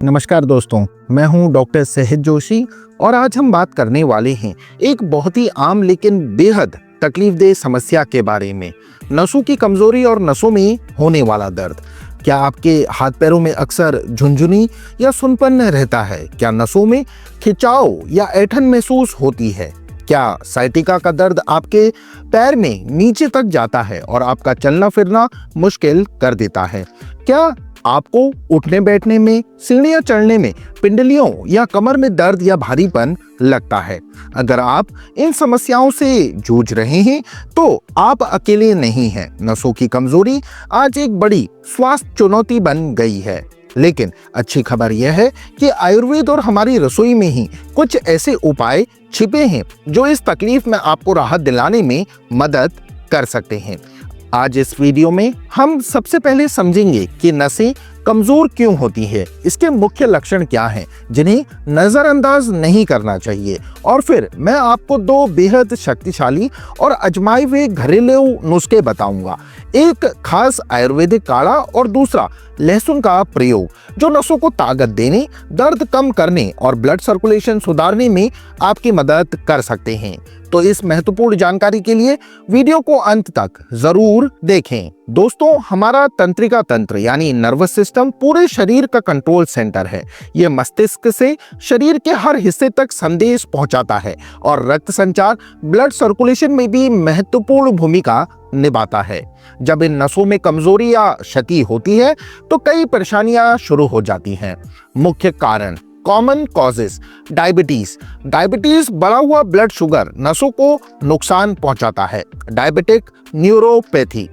नमस्कार दोस्तों, मैं हूं डॉक्टर सहज जोशी और आज हम बात करने वाले हैं एक बहुत ही आम लेकिन बेहद तकलीफदेह समस्या के बारे में। नसों की कमजोरी और नसों में होने वाला दर्द। क्या आपके हाथ पैरों में अक्सर झुनझुनी या सुनपन रहता है? क्या नसों में खिंचाव या ऐंठन महसूस होती है? क्या साइटिका का दर्द आपके पैर में नीचे तक जाता है और आपका चलना फिरना मुश्किल कर देता है? क्या आपको उठने बैठने में, सीढ़ियां चढ़ने में, पिंडलियों या कमर में दर्द या भारीपन लगता है? अगर आप इन समस्याओं से जूझ रहे हैं तो आप अकेले नहीं हैं। नसों की कमजोरी आज एक बड़ी स्वास्थ्य चुनौती बन गई है, लेकिन अच्छी खबर यह है कि आयुर्वेद और हमारी रसोई में ही कुछ ऐसे उपाय छिपे हैं जो इस तकलीफ में आपको राहत दिलाने में मदद कर सकते हैं। आज इस वीडियो में हम सबसे पहले समझेंगे कि नसें कमजोर क्यों होती है, इसके मुख्य लक्षण क्या हैं जिन्हें नजरअंदाज नहीं करना चाहिए, और फिर मैं आपको दो बेहद शक्तिशाली और आजमाए हुए घरेलू नुस्खे बताऊंगा। एक खास आयुर्वेदिक काढ़ा और दूसरा लहसुन का प्रयोग, जो नसों को ताकत देने, दर्द कम करने और ब्लड सर्कुलेशन सुधारने में आपकी मदद कर सकते हैं। तो इस महत्वपूर्ण जानकारी के लिए वीडियो को अंत तक जरूर देखें। दोस्तों, हमारा तंत्रिका तंत्र यानी नर्वस सिस्टम पूरे शरीर का कंट्रोल सेंटर है। यह मस्तिष्क से शरीर के हर हिस्से तक संदेश पहुंचाता है और रक्त संचार, ब्लड सर्कुलेशन में भी महत्वपूर्ण भूमिका निभाता है। जब इन नसों में कमजोरी या क्षति होती है तो कई परेशानियां शुरू हो जाती हैं। मुख्य कारण, कॉमन कॉजेस, डायबिटीज बढ़ा हुआ ब्लड शुगर नसों को नुकसान पहुंचाता है। डायबिटिक न्यूरोपैथी,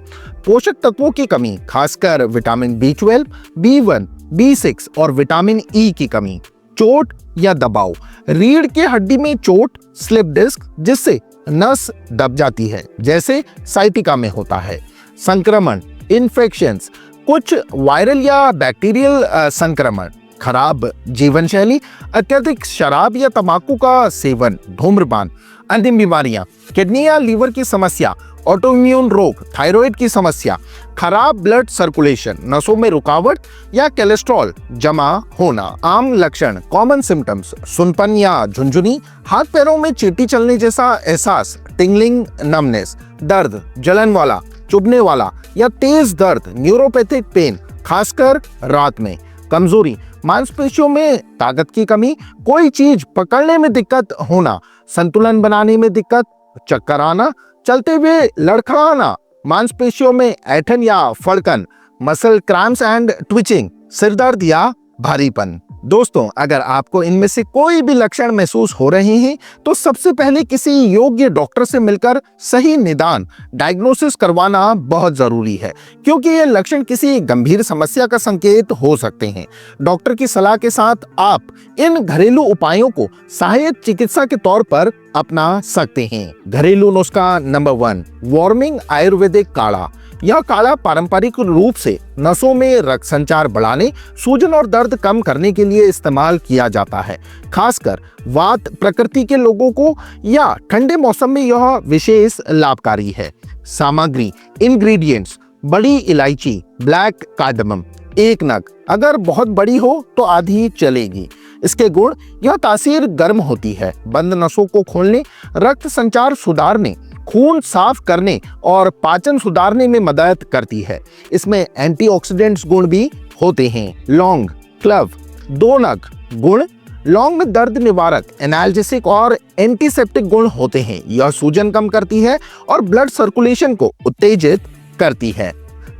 पोषक तत्वों की कमी, खासकर विटामिन B12, B1, B6 और विटामिन ई की कमी। चोट या दबाव, रीढ़ के हड्डी में चोट, स्लिप डिस्क, जिससे नस दब जाती है, जैसे साइटिका में होता है। संक्रमण, इन्फेक्शंस, कुछ वायरल या बैक्टीरियल संक्रमण। खराब जीवन शैली, अत्यधिक शराब या तंबाकू का सेवन, धूम्रपान। अन्य बीमारियां, किडनी या लीवर की समस्या, ऑटोइम्यून रोग, थायराइड की समस्या। खराब ब्लड सर्कुलेशन, नसों में रुकावट या कोलेस्ट्रॉल जमा होना। आम लक्षण, कॉमन सिम्टम्स, सुनपन या झुनझुनी, हाथ पैरों में चींटी चलने जैसा एहसास, टिंगलिंग, नमनेस, दर्द, जलन वाला, चुभने वाला या तेज दर्द, न्यूरोपैथिक पेन, खासकर रात में। कमजोरी, मांसपेशियों में ताकत की कमी, कोई चीज पकड़ने में दिक्कत होना, संतुलन बनाने में दिक्कत, चक्कर आना, चलते हुए लड़खड़ाना, मांसपेशियों में ऐंठन या फड़कन, मसल क्रैम्प्स एंड ट्विचिंग, सिरदर्द या भारीपन। दोस्तों, अगर आपको इनमें से कोई भी लक्षण महसूस हो रहे हैं तो सबसे पहले किसी योग्य डॉक्टर से मिलकर सही निदान, डायग्नोसिस करवाना बहुत जरूरी है, क्योंकि ये लक्षण किसी गंभीर समस्या का संकेत हो सकते हैं। डॉक्टर की सलाह के साथ आप इन घरेलू उपायों को सहायक चिकित्सा के तौर पर अपना सकते हैं। घरेलू नुस्खा नंबर 1, वार्मिंग आयुर्वेदिक काढ़ा। यह काढ़ा पारंपरिक रूप से नसों में रक्त संचार बढ़ाने, सूजन और दर्द कम करने के लिए इस्तेमाल किया जाता है। खासकर वात प्रकृति के लोगों को या ठंडे मौसम में यह विशेष लाभकारी है। सामग्री, इंग्रेडिएंट्स, बड़ी इलायची, ब्लैक कार्डमम 1 नग, अगर बहुत बड़ी हो तो आधी चलेगी। इसके गुण, यह तासीर गर्म होती है, बंद नसों को खोलने, रक्त संचार सुधारने, खून साफ करने और पाचन सुधारने में मदद करती है। इसमें एंटीऑक्सीडेंट्स गुण भी होते हैं। लौंग, क्लव 2 नग। गुण, लौंग में दर्द निवारक, एनाल्जेसिक और एंटीसेप्टिक गुण होते हैं। यह सूजन कम करती है और ब्लड सर्कुलेशन को उत्तेजित करती है।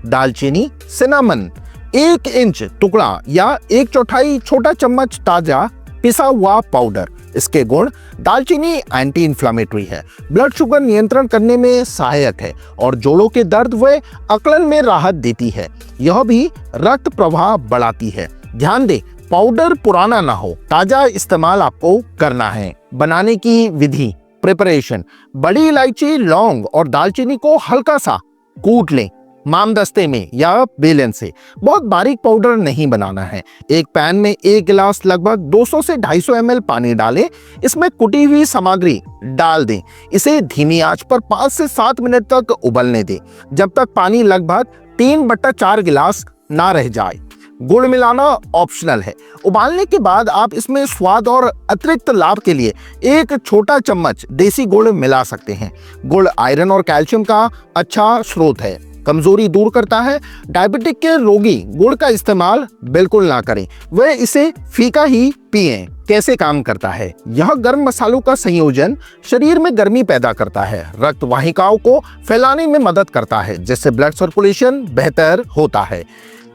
दालचीनी, सिनामन 1 इंच टुकड़ा या 1/4 छोटा चम्मच ताजा पिसा हुआ पाउडर। इसके गुण, दालचीनी एंटी इंफ्लेमेटरी है, ब्लड शुगर नियंत्रण करने में सहायक है और जोड़ों के दर्द व अकड़न में राहत देती है। यह भी रक्त प्रवाह बढ़ाती है। ध्यान दें, पाउडर पुराना ना हो, ताजा इस्तेमाल आपको करना है। बनाने की विधि, प्रिपरेशन, बड़ी इलायची, लौंग और दालचीनी को हल्का सा कूट लें, मामदस्ते में या बेलन से। बहुत बारीक पाउडर नहीं बनाना है। एक पैन में 1 गिलास लगभग 200 से 250 ml पानी डालें। इसमें कुटी हुई सामग्री डाल दें। इसे धीमी आंच पर 5 से 7 मिनट तक उबलने दें, जब तक पानी लगभग 3/4 गिलास ना रह जाए। गुड़ मिलाना ऑप्शनल है। उबालने के बाद आप इसमें स्वाद और अतिरिक्त लाभ के लिए एक छोटा चम्मच देसी गुड़ मिला सकते हैं। गुड़ आयरन और कैल्शियम का अच्छा स्रोत है, कमजोरी दूर करता है। डायबिटिक के रोगी गुड़ का इस्तेमाल बिल्कुल ना करें, वे इसे फीका ही पिएं। कैसे काम करता है? यह गर्म मसालों का संयोजन शरीर में गर्मी पैदा करता है, रक्त वाहिकाओं को फैलाने में मदद करता है, जिससे ब्लड सर्कुलेशन बेहतर होता है।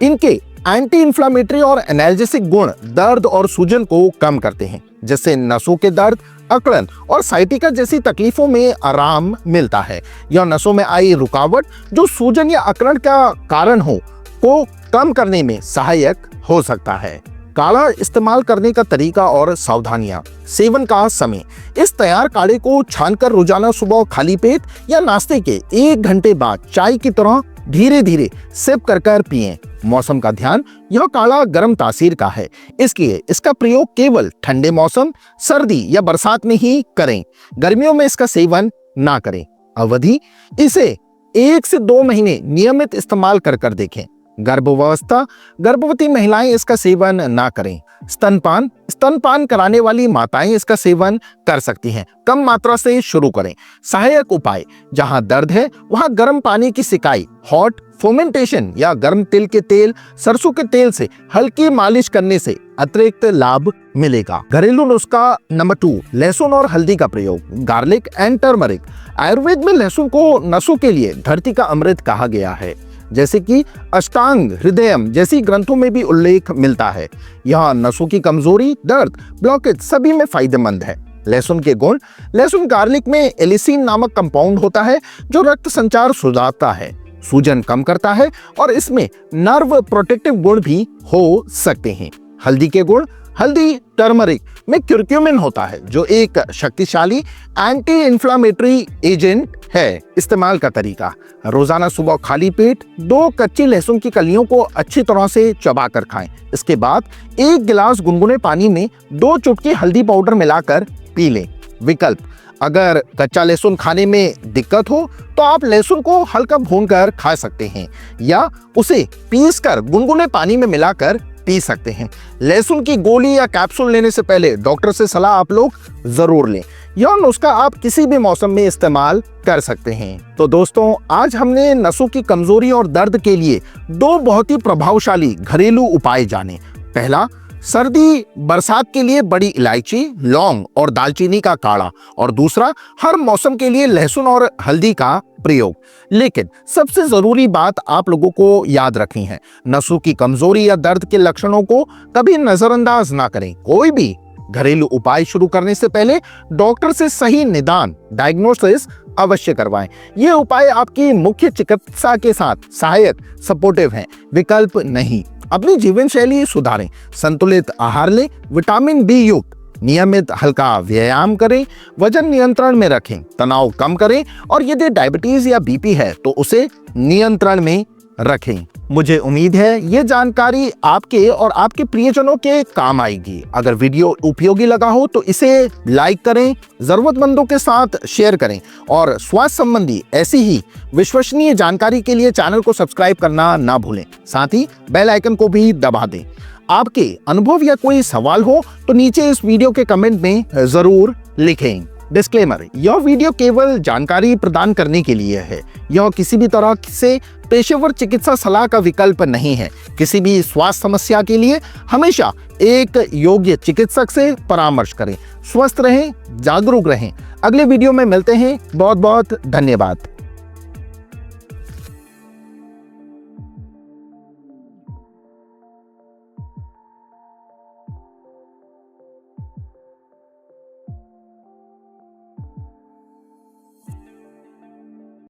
इनके एंटी इंफ्लेमेटरी और एनाल्जेसिक गुण दर्द और सूजन को कम करते हैं, जिससे नसों के दर्द, अकड़न और साइटिका जैसी तकलीफों में आराम मिलता है। यह नसों में आई रुकावट जो सूजन या अकड़न का कारण हो को कम करने में सहायक हो सकता है। काढ़ा इस्तेमाल करने का तरीका और सावधानियां। सेवन का समय। इस तैयार काढ़े को छानकर रोजाना सुबह खाली पेट या नाश्ते के 1 घंटे बाद चाय की तरह धीरे धीरे सिप कर पिएं। मौसम का ध्यान। यह काढ़ा गर्म तासीर का है, इसलिए इसका प्रयोग केवल ठंडे मौसम, सर्दी या बरसात में ही करें। गर्मियों में इसका सेवन ना करें। अवधि। इसे 1 से 2 महीने नियमित इस्तेमाल कर देखें। गर्भावस्था। गर्भवती महिलाएं इसका सेवन ना करें। स्तनपान। स्तनपान कराने वाली माताएं इसका सेवन कर सकती हैं। कम मात्रा से शुरू करें। सहायक उपाय। जहां दर्द है वहां गर्म पानी की सिकाई, हॉट फोमेंटेशन या गर्म तिल के तेल, सरसों के तेल से हल्की मालिश करने से अतिरिक्त लाभ मिलेगा। घरेलू नुस्खा नंबर 2, लहसुन और हल्दी का प्रयोग। Garlic and turmeric. आयुर्वेद में लहसुन को नसों के लिए धरती का अमृत कहा गया है, जैसे कि अष्टांग हृदयम जैसी ग्रंथों में भी उल्लेख मिलता है। यह नसों की कमजोरी, दर्द, ब्लॉकेज सभी में फायदेमंद है। लहसुन के गुण। लहसुन गार्लिक में एलिसिन नामक कंपाउंड होता है जो रक्त संचार सुधारता है, सूजन कम करता है और इसमें नर्व प्रोटेक्टिव गुण भी हो सकते हैं। हल्दी के गुण। हल्दी टर्मरिक में क्यूरक्यूमिन होता है जो एक शक्तिशाली एंटी इंफ्लेमेटरी एजेंट है। इस्तेमाल का तरीका। रोजाना सुबह खाली पेट 2 कच्ची लहसुन की कलियों को अच्छी तरह से चबाकर खाएं। इसके बाद 1 गिलास गुनगुने पानी में 2 चुटकी हल्दी पाउडर मिलाकर पी लें। विकल्प। अगर कच्चा लहसुन खाने में दिक्कत हो तो आप लहसुन को हल्का भूनकर खा सकते हैं या उसे पीसकर गुनगुने पानी में मिलाकर पी सकते हैं। लहसुन की गोली या कैप्सूल लेने से पहले डॉक्टर से सलाह आप लोग जरूर लें। यह नुस्खा आप किसी भी मौसम में इस्तेमाल कर सकते हैं। तो दोस्तों, आज हमने नसों की कमजोरी और दर्द के लिए 2 बहुत ही प्रभावशाली घरेलू उपाय जाने। पहला, सर्दी बरसात के लिए बड़ी इलायची, लौंग और दालचीनी का काढ़ा, और दूसरा, हर मौसम के लिए लहसुन और हल्दी का प्रयोग। लेकिन सबसे जरूरी बात आप लोगों को याद रखनी है, नसों की कमजोरी या दर्द के लक्षणों को कभी नजरअंदाज ना करें। कोई भी घरेलू उपाय शुरू करने से पहले डॉक्टर से सही निदान डायग्नोसिस अवश्य करवाएं। ये उपाय आपकी मुख्य चिकित्सा के साथ सहायक सपोर्टिव हैं, विकल्प नहीं। अपनी जीवन शैली सुधारें, संतुलित आहार लें, विटामिन बी युक्त नियमित हल्का व्यायाम करें, वजन नियंत्रण में रखें, तनाव कम करें और यदि डायबिटीज या बीपी है तो उसे नियंत्रण में रखें। मुझे उम्मीद है ये जानकारी आपके और आपके प्रियजनों के काम आएगी। अगर वीडियो उपयोगी लगा हो तो इसे लाइक करें, जरूरतमंदों के साथ शेयर करें और स्वास्थ्य संबंधी ऐसी ही विश्वसनीय जानकारी के लिए चैनल को सब्सक्राइब करना ना भूलें। साथ ही बेल आइकन को भी दबा दें। आपके अनुभव या कोई सवाल हो तो नीचे इस वीडियो के कमेंट में जरूर लिखें। डिस्क्लेमर, यह वीडियो केवल जानकारी प्रदान करने के लिए है। यह किसी भी तरह से पेशेवर चिकित्सा सलाह का विकल्प नहीं है। किसी भी स्वास्थ्य समस्या के लिए हमेशा एक योग्य चिकित्सक से परामर्श करें। स्वस्थ रहें, जागरूक रहें। अगले वीडियो में मिलते हैं। बहुत बहुत धन्यवाद।